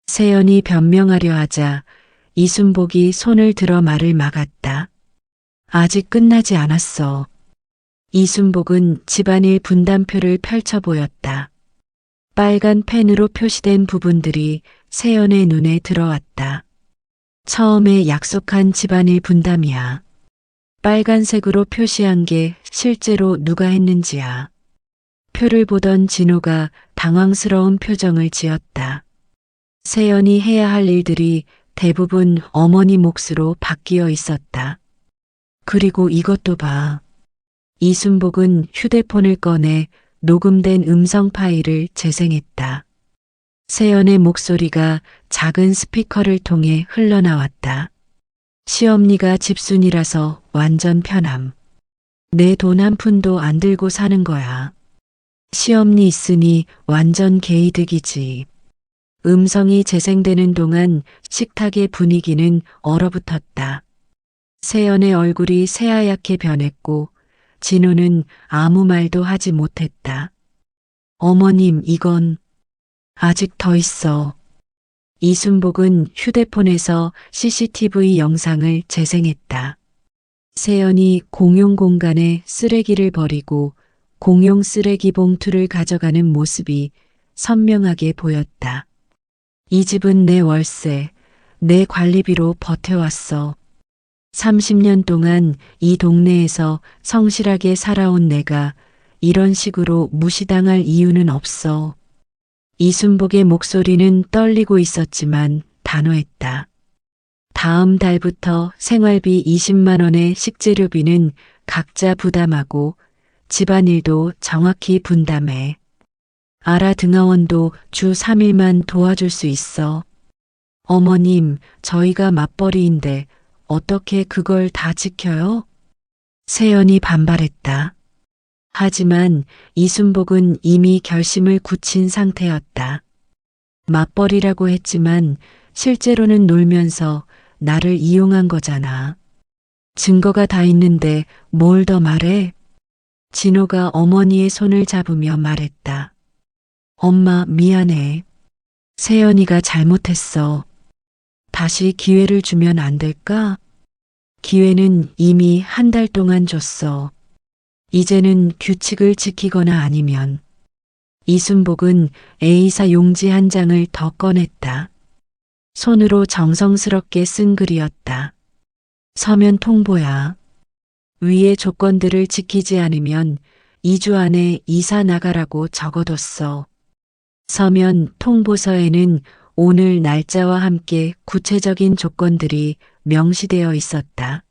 세연이 변명하려 하자 이순복이 손을 들어 말을 막았다. 아직 끝나지 않았어. 이순복은 집안일 분담표를 펼쳐 보였다. 빨간 펜으로 표시된 부분들이 세연의 눈에 들어왔다. 처음에 약속한 집안일 분담이야. 빨간색으로 표시한 게 실제로 누가 했는지야. 표를 보던 진호가 당황스러운 표정을 지었다. 세연이 해야 할 일들이 대부분 어머니 몫으로 바뀌어 있었다. 그리고 이것도 봐. 이순복은 휴대폰을 꺼내 녹음된 음성 파일을 재생했다. 세연의 목소리가 작은 스피커를 통해 흘러나왔다. 시엄니가 집순이라서 완전 편함. 내 돈 한 푼도 안 들고 사는 거야. 시엄니 있으니 완전 개이득이지. 음성이 재생되는 동안 식탁의 분위기는 얼어붙었다. 세연의 얼굴이 새하얗게 변했고 진호는 아무 말도 하지 못했다. 어머님, 이건 아직 더 있어. 이순복은 휴대폰에서 CCTV 영상을 재생했다. 세연이 공용 공간에 쓰레기를 버리고 공용 쓰레기 봉투를 가져가는 모습이 선명하게 보였다. 이 집은 내 월세, 내 관리비로 버텨왔어. 30년 동안 이 동네에서 성실하게 살아온 내가 이런 식으로 무시당할 이유는 없어. 이순복의 목소리는 떨리고 있었지만 단호했다. 다음 달부터 생활비 20만 원의 식재료비는 각자 부담하고 집안일도 정확히 분담해. 아라 등하원도 주 3일만 도와줄 수 있어. 어머님, 저희가 맞벌이인데 어떻게 그걸 다 지켜요? 세연이 반발했다. 하지만 이순복은 이미 결심을 굳힌 상태였다. 맞벌이라고 했지만 실제로는 놀면서 나를 이용한 거잖아. 증거가 다 있는데 뭘 더 말해? 진호가 어머니의 손을 잡으며 말했다. 엄마, 미안해. 세연이가 잘못했어. 다시 기회를 주면 안 될까? 기회는 이미 한 달 동안 줬어. 이제는 규칙을 지키거나 아니면. 이순복은 A사 용지 한 장을 더 꺼냈다. 손으로 정성스럽게 쓴 글이었다. 서면 통보야. 위의 조건들을 지키지 않으면 2주 안에 이사 나가라고 적어뒀어. 서면 통보서에는 오늘 날짜와 함께 구체적인 조건들이 명시되어 있었다.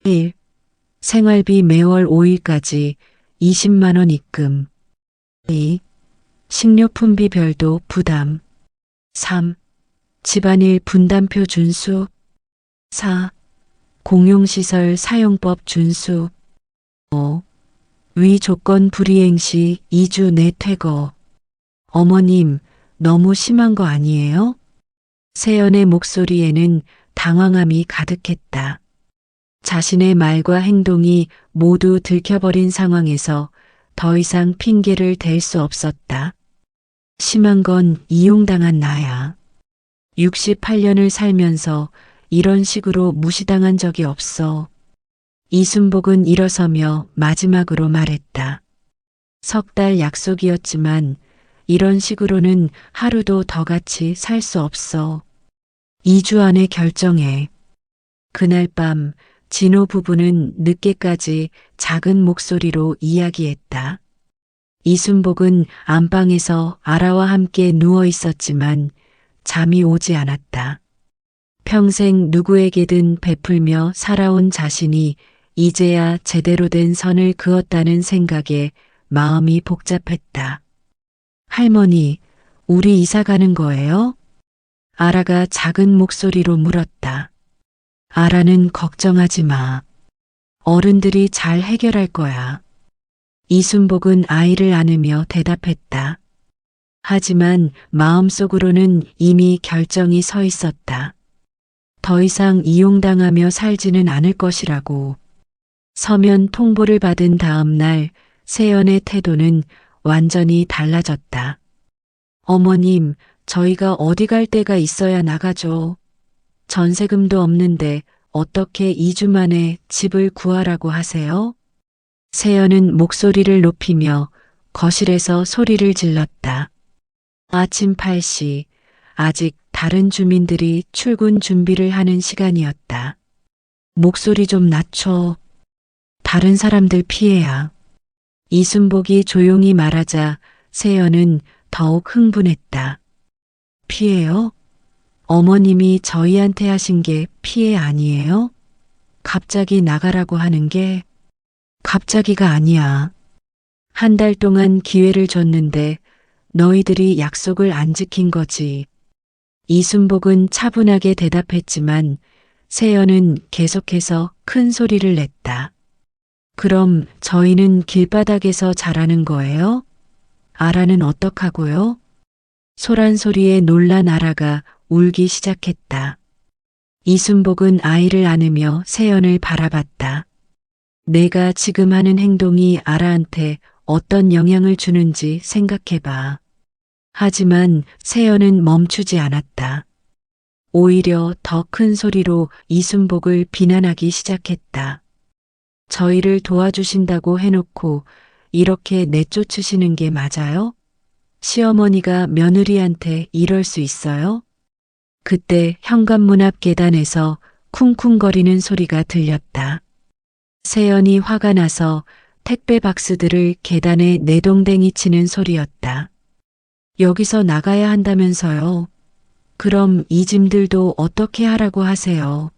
1. 생활비 매월 5일까지 20만 원 입금. 2. 식료품비 별도 부담. 3. 집안일 분담표 준수. 4. 공용시설 사용법 준수. 5. 위 조건 불이행 시 2주 내 퇴거. 어머님, 너무 심한 거 아니에요? 세연의 목소리에는 당황함이 가득했다. 자신의 말과 행동이 모두 들켜버린 상황에서 더 이상 핑계를 댈 수 없었다. 심한 건 이용당한 나야. 68년을 살면서 이런 식으로 무시당한 적이 없어. 이순복은 일어서며 마지막으로 말했다. 석 달 약속이었지만 이런 식으로는 하루도 더 같이 살 수 없어. 2주 안에 결정해. 그날 밤 진호 부부는 늦게까지 작은 목소리로 이야기했다. 이순복은 안방에서 아라와 함께 누워 있었지만 잠이 오지 않았다. 평생 누구에게든 베풀며 살아온 자신이 이제야 제대로 된 선을 그었다는 생각에 마음이 복잡했다. 할머니, 우리 이사 가는 거예요? 아라가 작은 목소리로 물었다. 아라는 걱정하지 마. 어른들이 잘 해결할 거야. 이순복은 아이를 안으며 대답했다. 하지만 마음속으로는 이미 결정이 서 있었다. 더 이상 이용당하며 살지는 않을 것이라고. 서면 통보를 받은 다음 날 세연의 태도는 완전히 달라졌다. 어머님, 저희가 어디 갈 데가 있어야 나가죠. 전세금도 없는데 어떻게 2주 만에 집을 구하라고 하세요? 세연은 목소리를 높이며 거실에서 소리를 질렀다. 아침 8시, 아직 다른 주민들이 출근 준비를 하는 시간이었다. 목소리 좀 낮춰. 다른 사람들 피해야. 이순복이 조용히 말하자 세연은 더욱 흥분했다. 피해요? 어머님이 저희한테 하신 게 피해 아니에요? 갑자기 나가라고 하는 게 갑자기가 아니야. 한 달 동안 기회를 줬는데 너희들이 약속을 안 지킨 거지. 이순복은 차분하게 대답했지만 세연은 계속해서 큰 소리를 냈다. 그럼 저희는 길바닥에서 자라는 거예요? 아라는 어떡하고요? 소란 소리에 놀란 아라가 울기 시작했다. 이순복은 아이를 안으며 세연을 바라봤다. 내가 지금 하는 행동이 아라한테 어떤 영향을 주는지 생각해봐. 하지만 세연은 멈추지 않았다. 오히려 더 큰 소리로 이순복을 비난하기 시작했다. 저희를 도와주신다고 해놓고 이렇게 내쫓으시는 게 맞아요? 시어머니가 며느리한테 이럴 수 있어요? 그때 현관문 앞 계단에서 쿵쿵거리는 소리가 들렸다. 세연이 화가 나서 택배 박스들을 계단에 내동댕이 치는 소리였다. 여기서 나가야 한다면서요. 그럼 이 짐들도 어떻게 하라고 하세요?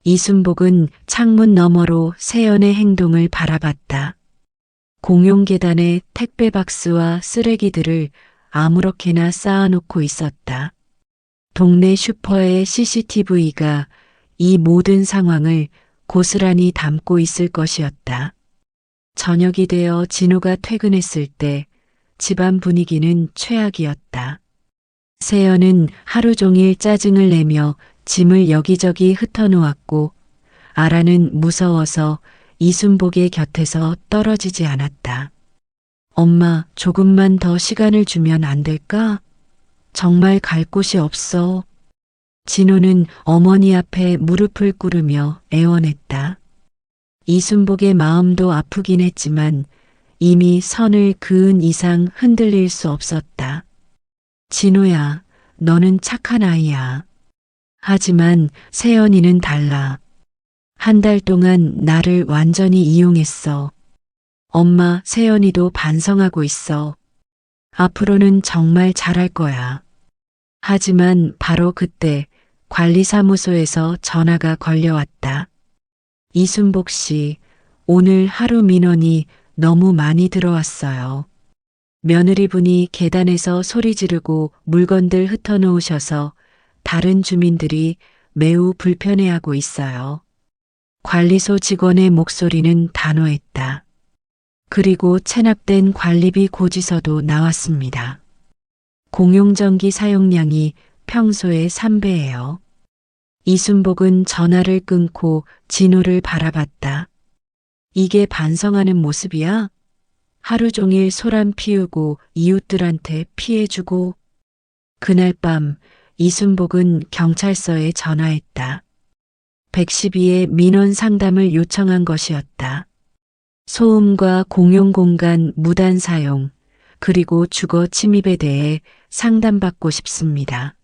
이순복은 창문 너머로 세연의 행동을 바라봤다. 공용 계단에 택배 박스와 쓰레기들을 아무렇게나 쌓아놓고 있었다. 동네 슈퍼의 CCTV가 이 모든 상황을 고스란히 담고 있을 것이었다. 저녁이 되어 진호가 퇴근했을 때 집안 분위기는 최악이었다. 세연은 하루 종일 짜증을 내며 짐을 여기저기 흩어놓았고 아라는 무서워서 이순복의 곁에서 떨어지지 않았다. 엄마, 조금만 더 시간을 주면 안 될까? 정말 갈 곳이 없어. 진호는 어머니 앞에 무릎을 꿇으며 애원했다. 이순복의 마음도 아프긴 했지만 이미 선을 그은 이상 흔들릴 수 없었다. 진호야, 너는 착한 아이야. 하지만 세연이는 달라. 한 달 동안 나를 완전히 이용했어. 엄마, 세연이도 반성하고 있어. 앞으로는 정말 잘할 거야. 하지만 바로 그때 관리사무소에서 전화가 걸려왔다. 이순복 씨, 오늘 하루 민원이 너무 많이 들어왔어요. 며느리분이 계단에서 소리 지르고 물건들 흩어놓으셔서 다른 주민들이 매우 불편해하고 있어요. 관리소 직원의 목소리는 단호했다. 그리고 체납된 관리비 고지서도 나왔습니다. 공용전기 사용량이 평소의 3배예요. 이순복은 전화를 끊고 진호를 바라봤다. 이게 반성하는 모습이야? 하루 종일 소란 피우고 이웃들한테 피해주고. 그날 밤 이순복은 경찰서에 전화했다. 112에 민원 상담을 요청한 것이었다. 소음과 공용공간 무단 사용, 그리고 주거 침입에 대해 상담받고 싶습니다.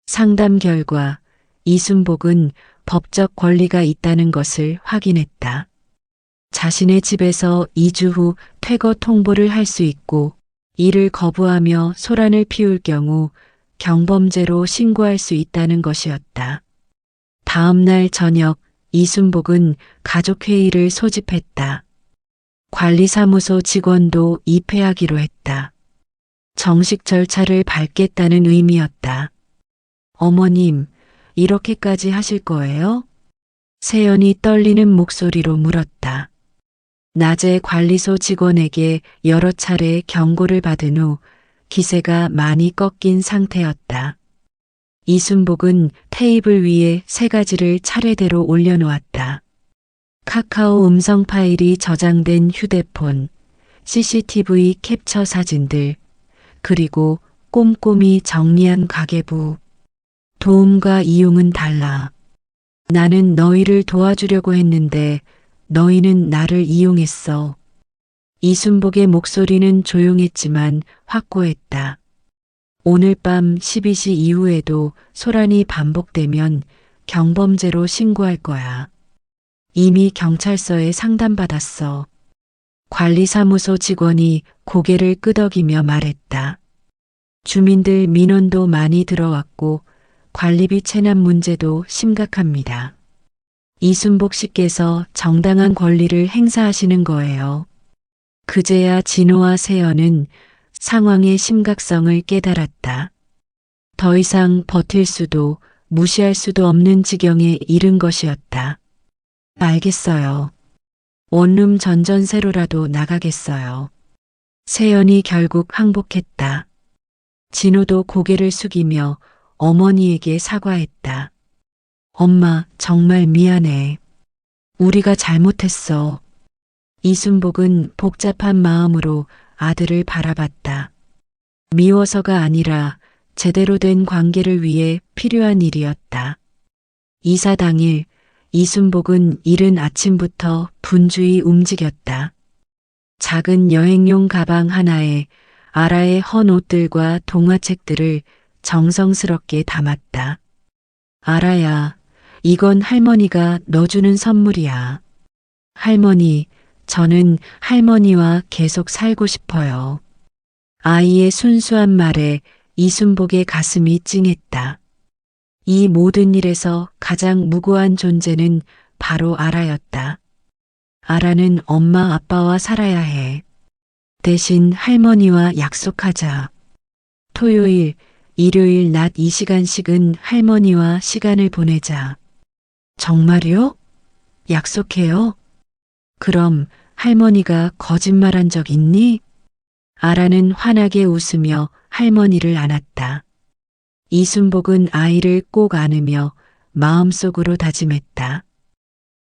상담 결과 이순복은 법적 권리가 있다는 것을 확인했다. 자신의 집에서 2주 후 퇴거 통보를 할 수 있고 이를 거부하며 소란을 피울 경우 경범죄로 신고할 수 있다는 것이었다. 다음 날 저녁 이순복은 가족회의를 소집했다. 관리사무소 직원도 입회하기로 했다. 정식 절차를 밟겠다는 의미였다. 어머님, 이렇게까지 하실 거예요? 세연이 떨리는 목소리로 물었다. 낮에 관리소 직원에게 여러 차례 경고를 받은 후 기세가 많이 꺾인 상태였다. 이순복은 테이블 위에 3가지를 차례대로 올려놓았다. 카카오 음성 파일이 저장된 휴대폰, CCTV 캡처 사진들, 그리고 꼼꼼히 정리한 가계부. 도움과 이용은 달라. 나는 너희를 도와주려고 했는데 너희는 나를 이용했어. 이순복의 목소리는 조용했지만 확고했다. 오늘 밤 12시 이후에도 소란이 반복되면 경범죄로 신고할 거야. 이미 경찰서에 상담받았어. 관리사무소 직원이 고개를 끄덕이며 말했다. 주민들 민원도 많이 들어왔고 관리비 체납 문제도 심각합니다. 이순복 씨께서 정당한 권리를 행사하시는 거예요. 그제야 진호와 세연은 상황의 심각성을 깨달았다. 더 이상 버틸 수도 무시할 수도 없는 지경에 이른 것이었다. 알겠어요. 원룸 전전세로라도 나가겠어요. 세연이 결국 항복했다. 진호도 고개를 숙이며 어머니에게 사과했다. 엄마, 정말 미안해. 우리가 잘못했어. 이순복은 복잡한 마음으로 아들을 바라봤다. 미워서가 아니라 제대로 된 관계를 위해 필요한 일이었다. 이사 당일 이순복은 이른 아침부터 분주히 움직였다. 작은 여행용 가방 하나에 아라의 헌 옷들과 동화책들을 정성스럽게 담았다. 아라야, 이건 할머니가 너 주는 선물이야. 할머니, 저는 할머니와 계속 살고 싶어요. 아이의 순수한 말에 이순복의 가슴이 찡했다. 이 모든 일에서 가장 무고한 존재는 바로 아라였다. 아라는 엄마 아빠와 살아야 해. 대신 할머니와 약속하자. 토요일, 일요일 낮 2시간씩은 할머니와 시간을 보내자. 정말요? 약속해요? 그럼 할머니가 거짓말한 적 있니? 아라는 환하게 웃으며 할머니를 안았다. 이순복은 아이를 꼭 안으며 마음속으로 다짐했다.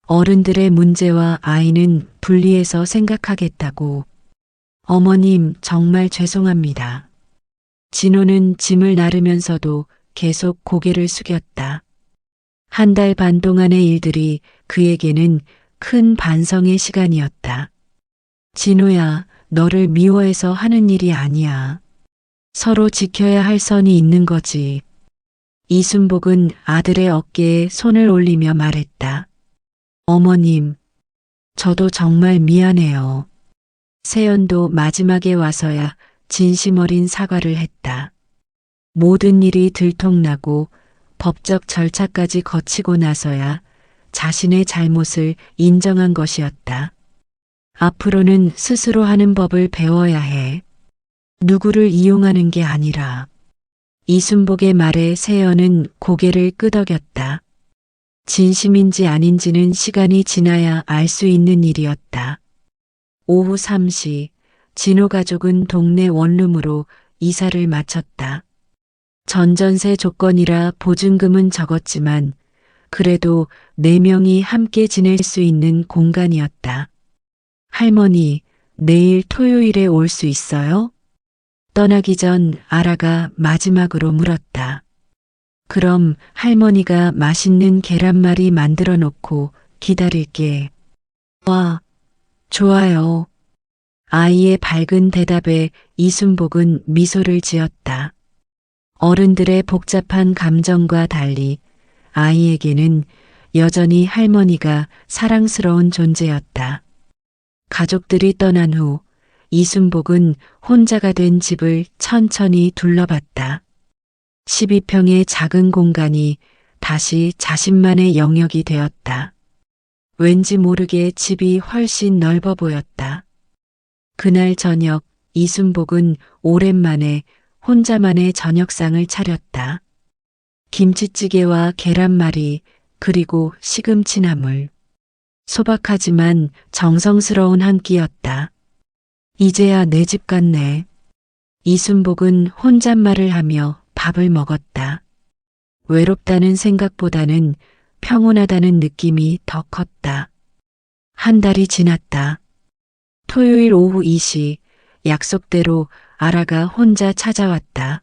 어른들의 문제와 아이는 분리해서 생각하겠다고. 어머님, 정말 죄송합니다. 진호는 짐을 나르면서도 계속 고개를 숙였다. 1달 반 동안의 일들이 그에게는 큰 반성의 시간이었다. 진호야, 너를 미워해서 하는 일이 아니야. 서로 지켜야 할 선이 있는 거지. 이순복은 아들의 어깨에 손을 올리며 말했다. 어머님, 저도 정말 미안해요. 세연도 마지막에 와서야 진심 어린 사과를 했다. 모든 일이 들통나고 법적 절차까지 거치고 나서야 자신의 잘못을 인정한 것이었다. 앞으로는 스스로 하는 법을 배워야 해. 누구를 이용하는 게 아니라. 이순복의 말에 세연은 고개를 끄덕였다. 진심인지 아닌지는 시간이 지나야 알 수 있는 일이었다. 오후 3시, 진호 가족은 동네 원룸으로 이사를 마쳤다. 전전세 조건이라 보증금은 적었지만 그래도 4명이 함께 지낼 수 있는 공간이었다. 할머니, 내일 토요일에 올 수 있어요? 떠나기 전 아라가 마지막으로 물었다. 그럼 할머니가 맛있는 계란말이 만들어 놓고 기다릴게. 와, 좋아요. 아이의 밝은 대답에 이순복은 미소를 지었다. 어른들의 복잡한 감정과 달리 아이에게는 여전히 할머니가 사랑스러운 존재였다. 가족들이 떠난 후 이순복은 혼자가 된 집을 천천히 둘러봤다. 12평의 작은 공간이 다시 자신만의 영역이 되었다. 왠지 모르게 집이 훨씬 넓어 보였다. 그날 저녁 이순복은 오랜만에 혼자만의 저녁상을 차렸다. 김치찌개와 계란말이, 그리고 시금치 나물. 소박하지만 정성스러운 한 끼였다. 이제야 내 집 같네. 이순복은 혼잣말을 하며 밥을 먹었다. 외롭다는 생각보다는 평온하다는 느낌이 더 컸다. 한 달이 지났다. 토요일 오후 2시, 약속대로 아라가 혼자 찾아왔다.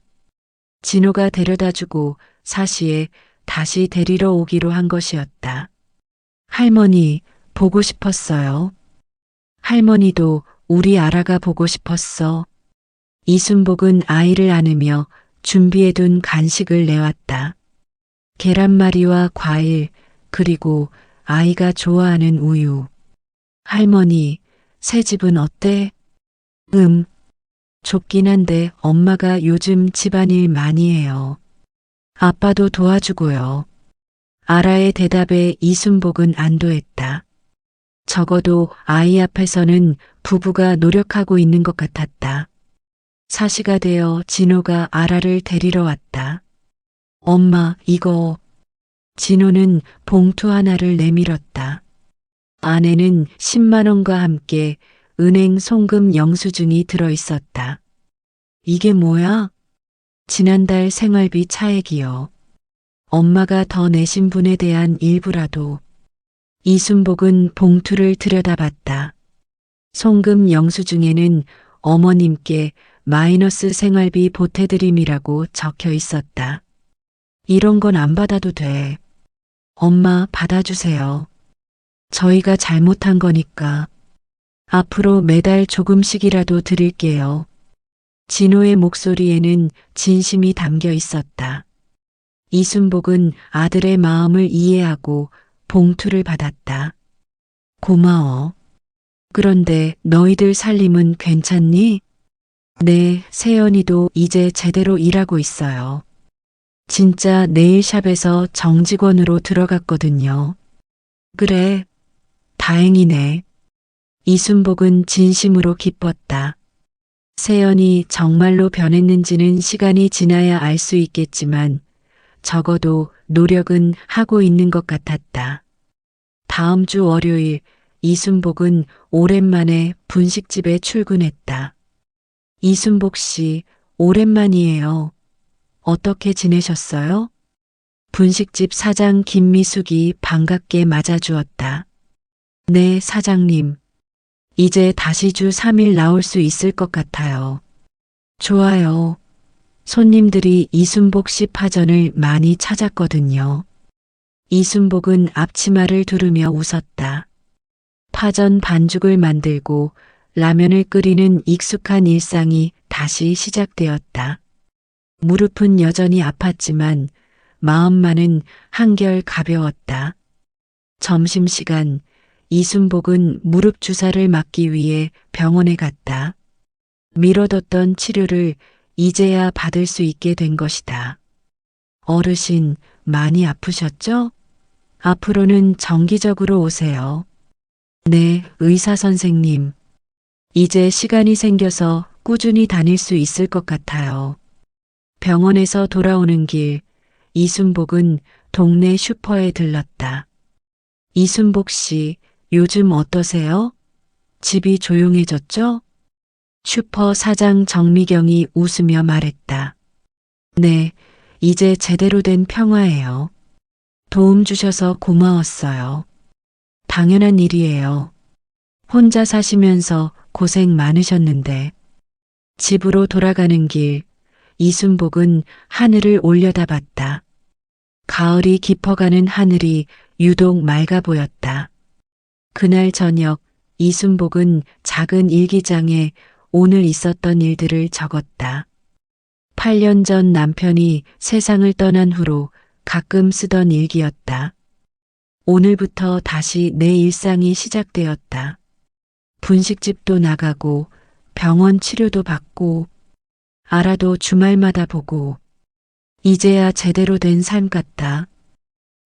진호가 데려다주고 4시에 다시 데리러 오기로 한 것이었다. 할머니, 보고 싶었어요. 할머니도 우리 아라가 보고 싶었어. 이순복은 아이를 안으며 준비해둔 간식을 내왔다. 계란말이와 과일, 그리고 아이가 좋아하는 우유. 할머니, 새 집은 어때? 좁긴 한데 엄마가 요즘 집안일 많이 해요. 아빠도 도와주고요. 아라의 대답에 이순복은 안도했다. 적어도 아이 앞에서는 부부가 노력하고 있는 것 같았다. 4시가 되어 진호가 아라를 데리러 왔다. 엄마, 이거. 진호는 봉투 하나를 내밀었다. 안에는 10만 원과 함께 은행 송금 영수증이 들어 있었다. 이게 뭐야? 지난달 생활비 차액이요. 엄마가 더 내신 분에 대한 일부라도. 이순복은 봉투를 들여다봤다. 송금 영수증에는 어머님께 마이너스 생활비 보태드림이라고 적혀 있었다. 이런 건 안 받아도 돼. 엄마, 받아주세요. 저희가 잘못한 거니까. 앞으로 매달 조금씩이라도 드릴게요. 진호의 목소리에는 진심이 담겨 있었다. 이순복은 아들의 마음을 이해하고 봉투를 받았다. 고마워. 그런데 너희들 살림은 괜찮니? 네, 세연이도 이제 제대로 일하고 있어요. 진짜 네일샵에서 정직원으로 들어갔거든요. 그래, 다행이네. 이순복은 진심으로 기뻤다. 세연이 정말로 변했는지는 시간이 지나야 알 수 있겠지만 적어도 노력은 하고 있는 것 같았다. 다음 주 월요일 이순복은 오랜만에 분식집에 출근했다. 이순복 씨, 오랜만이에요. 어떻게 지내셨어요? 분식집 사장 김미숙이 반갑게 맞아주었다. 네, 사장님. 이제 다시 주 3일 나올 수 있을 것 같아요. 좋아요. 손님들이 이순복 씨 파전을 많이 찾았거든요. 이순복은 앞치마를 두르며 웃었다. 파전 반죽을 만들고 라면을 끓이는 익숙한 일상이 다시 시작되었다. 무릎은 여전히 아팠지만 마음만은 한결 가벼웠다. 점심시간 이순복은 무릎 주사를 맞기 위해 병원에 갔다. 미뤄뒀던 치료를 이제야 받을 수 있게 된 것이다. 어르신, 많이 아프셨죠? 앞으로는 정기적으로 오세요. 네, 의사 선생님. 이제 시간이 생겨서 꾸준히 다닐 수 있을 것 같아요. 병원에서 돌아오는 길, 이순복은 동네 슈퍼에 들렀다. 이순복 씨, 요즘 어떠세요? 집이 조용해졌죠? 슈퍼 사장 정미경이 웃으며 말했다. 네, 이제 제대로 된 평화예요. 도움 주셔서 고마웠어요. 당연한 일이에요. 혼자 사시면서 고생 많으셨는데. 집으로 돌아가는 길, 이순복은 하늘을 올려다봤다. 가을이 깊어가는 하늘이 유독 맑아 보였다. 그날 저녁 이순복은 작은 일기장에 오늘 있었던 일들을 적었다. 8년 전 남편이 세상을 떠난 후로 가끔 쓰던 일기였다. 오늘부터 다시 내 일상이 시작되었다. 분식집도 나가고 병원 치료도 받고 아라도 주말마다 보고 이제야 제대로 된 삶 같다.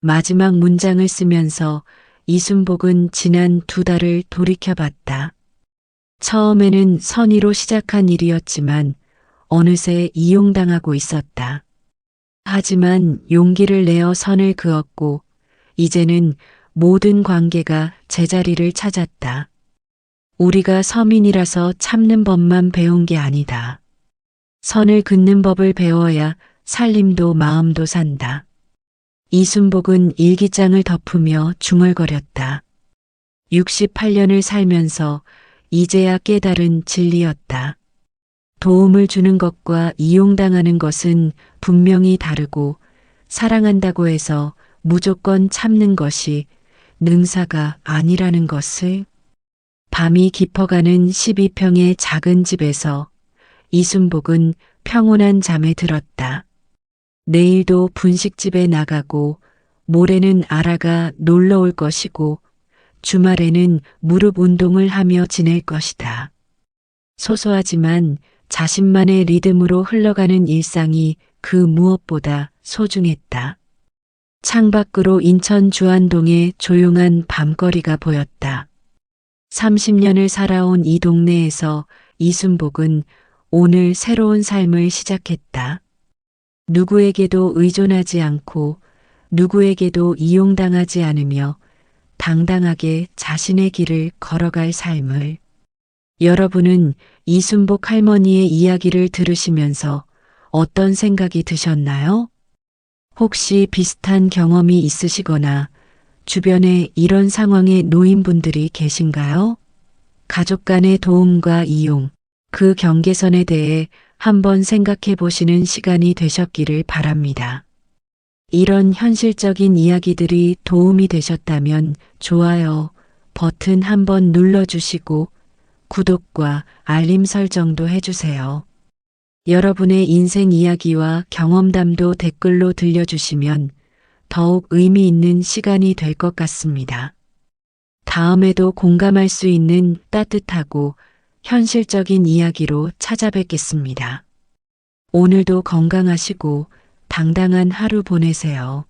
마지막 문장을 쓰면서 이순복은 지난 2달을 돌이켜봤다. 처음에는 선의로 시작한 일이었지만 어느새 이용당하고 있었다. 하지만 용기를 내어 선을 그었고 이제는 모든 관계가 제자리를 찾았다. 우리가 서민이라서 참는 법만 배운 게 아니다. 선을 긋는 법을 배워야 살림도 마음도 산다. 이순복은 일기장을 덮으며 중얼거렸다. 68년을 살면서 이제야 깨달은 진리였다. 도움을 주는 것과 이용당하는 것은 분명히 다르고 사랑한다고 해서 무조건 참는 것이 능사가 아니라는 것을. 밤이 깊어가는 12평의 작은 집에서 이순복은 평온한 잠에 들었다. 내일도 분식집에 나가고 모레는 아라가 놀러 올 것이고 주말에는 무릎 운동을 하며 지낼 것이다. 소소하지만 자신만의 리듬으로 흘러가는 일상이 그 무엇보다 소중했다. 창밖으로 인천 주안동의 조용한 밤거리가 보였다. 30년을 살아온 이 동네에서 이순복은 오늘 새로운 삶을 시작했다. 누구에게도 의존하지 않고 누구에게도 이용당하지 않으며 당당하게 자신의 길을 걸어갈 삶을. 여러분은 이순복 할머니의 이야기를 들으시면서 어떤 생각이 드셨나요? 혹시 비슷한 경험이 있으시거나 주변에 이런 상황에 놓인 분들이 계신가요? 가족 간의 도움과 이용, 그 경계선에 대해 한번 생각해 보시는 시간이 되셨기를 바랍니다. 이런 현실적인 이야기들이 도움이 되셨다면 좋아요 버튼 한번 눌러주시고 구독과 알림 설정도 해주세요. 여러분의 인생 이야기와 경험담도 댓글로 들려주시면 더욱 의미 있는 시간이 될 것 같습니다. 다음에도 공감할 수 있는 따뜻하고 현실적인 이야기로 찾아뵙겠습니다. 오늘도 건강하시고 당당한 하루 보내세요.